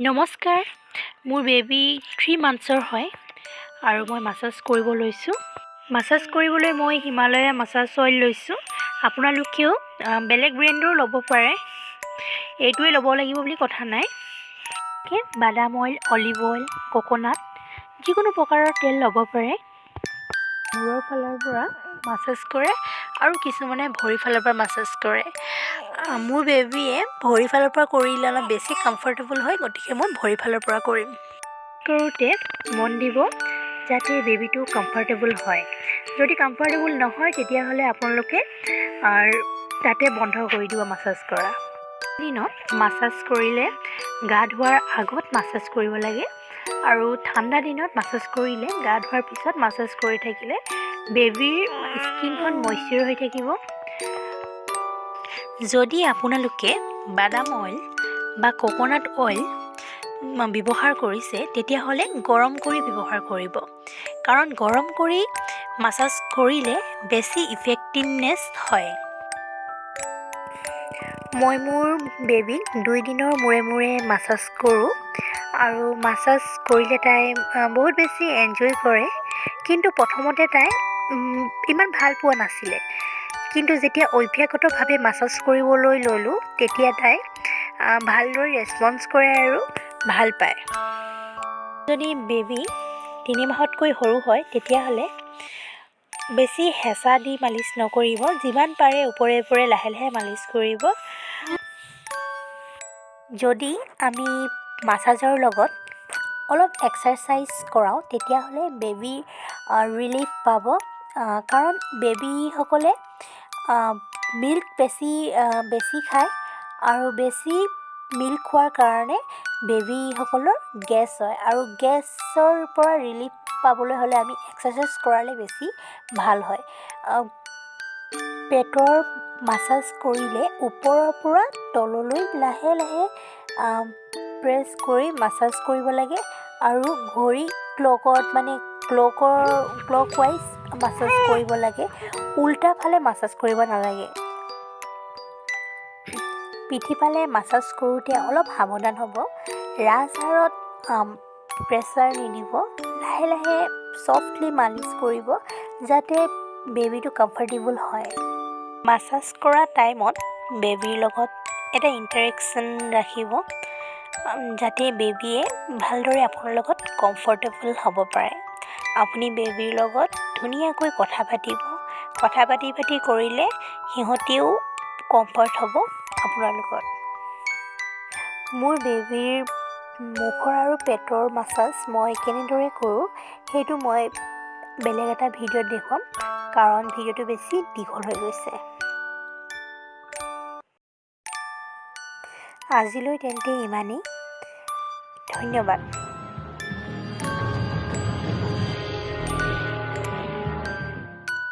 নমস্কাৰ, মোৰ বেবী 3 মান্থছৰ হয় আৰু মই মাছাজ কৰিব লৈছোঁ। মাছাজ কৰিবলৈ মই হিমালয়া মাছাজ অইল লৈছোঁ। আপোনালোকেও বেলেগ ব্ৰেণ্ডৰো ল'ব পাৰে, এইটোৱে ল'ব লাগিব বুলি কথা নাই। বাদাম অইল, অলিভ অইল, কোকোনাট যিকোনো প্ৰকাৰৰ তেল ল'ব পাৰে। মূৰৰ ফালৰ পৰা মাছাজ কৰে আৰু কিছুমানে ভৰিৰ ফালৰ পৰা মাছাজ কৰে। মোৰ বেবীয়ে ভৰিৰ ফালৰ পৰা কৰিলে অলপ বেছি কমফৰ্টেবল হয়, গতিকে মই ভৰিৰ ফালৰ পৰা কৰিম। কৰোঁতে মন দিব যাতে বেবীটো কমফৰ্টেবল হয়। যদি কমফৰ্টেবল নহয় তেতিয়াহ'লে আপোনালোকে তাতে বন্ধ কৰি দিব মাছাজ কৰা। দিনত মাছাজ কৰিলে গা ধোৱাৰ আগত মাছাজ কৰিব লাগে আৰু ঠাণ্ডা দিনত মাছাজ কৰিলে গা ধোৱাৰ পিছত মাছাজ কৰি থাকিলে বেবীৰ স্কিনখন মইশ্চাৰ হৈ থাকিব। যদি আপোনালোকে বাদাম অইল বা কোকোনাট অইল ব্যৱহাৰ কৰিছে তেতিয়াহ'লে গৰম কৰি ব্যৱহাৰ কৰিব, কাৰণ গৰম কৰি মাছাজ কৰিলে বেছি ইফেক্টিভনেছ হয়। মই মোৰ বেবীক 2 দিনৰ মূৰে মূৰে মাছাজ কৰোঁ আৰু মাছাজ কৰিলে তাই বহুত বেছি এনজয় কৰে। কিন্তু প্ৰথমতে তাই ইমান ভাল পোৱা নাছিলে, কিন্তু যেতিয়া অভ্যাসগতভাৱে মাছাজ কৰিবলৈ ল'লোঁ তেতিয়া তাই ভালদৰে ৰেছপন্স কৰে আৰু ভাল পায়। যদি বেবী 3 মাহতকৈ সৰু হয় তেতিয়াহ'লে বেছি হেঁচা দি মালিচ নকৰিব, যিমান পাৰে ওপৰে ওপৰে লাহে লাহে মালিচ কৰিব। যদি আমি মাছাজৰ লগত অলপ এক্সাৰচাইজ কৰাওঁ তেতিয়াহ'লে বেবী ৰিলিফ পাব, কাৰণ বেবীসকলে মিল্ক বেছি খায় আৰু বেছি মিল্ক খোৱাৰ কাৰণে বেবীসকলৰ গেছ হয়, আৰু গেছৰ পৰা ৰিলিফ পাবলৈ হ'লে আমি এক্সাৰচাইজ কৰালে বেছি ভাল হয়। পেটৰ মাছাজ কৰিলে ওপৰৰ পৰা তললৈ লাহে লাহে প্ৰেছ কৰি মাছাজ কৰিব লাগে আৰু ঘড়ী ক্লক ৱাইজ মাছাজ কৰিব লাগে, উল্টা ফালে মাছাজ কৰিব নালাগে। পিঠিফালে মাছাজ কৰোঁতে অলপ সাৱধান হ'ব, ৰাজহাড়ত প্ৰেছাৰ নিদিব, লাহে লাহে ছফ্টলি মালিচ কৰিব যাতে বেবীটো কমফৰ্টেবল হয়। মাছাজ কৰা টাইমত বেবীৰ লগত এটা ইণ্টাৰেকশ্যন ৰাখিব যাতে বেবীয়ে ভালদৰে আপোনাৰ লগত কমফৰ্টেবল হ'ব পাৰে। আপুনি বেবীৰ লগত ধুনীয়াকৈ কথা পাতি কৰিলে সিহঁতেও কমফৰ্ট হ'ব আপোনাৰ লগত। মোৰ বেবীৰ মুখৰ আৰু পেটৰ মাছাজ মই কেনেদৰে কৰোঁ সেইটো মই বেলেগ এটা ভিডিঅ'ত দেখুৱাম, কাৰণ ভিডিঅ'টো বেছি দীঘল হৈ গৈছে। আজিলৈ তেন্তে ইমানেই, ধন্যবাদ।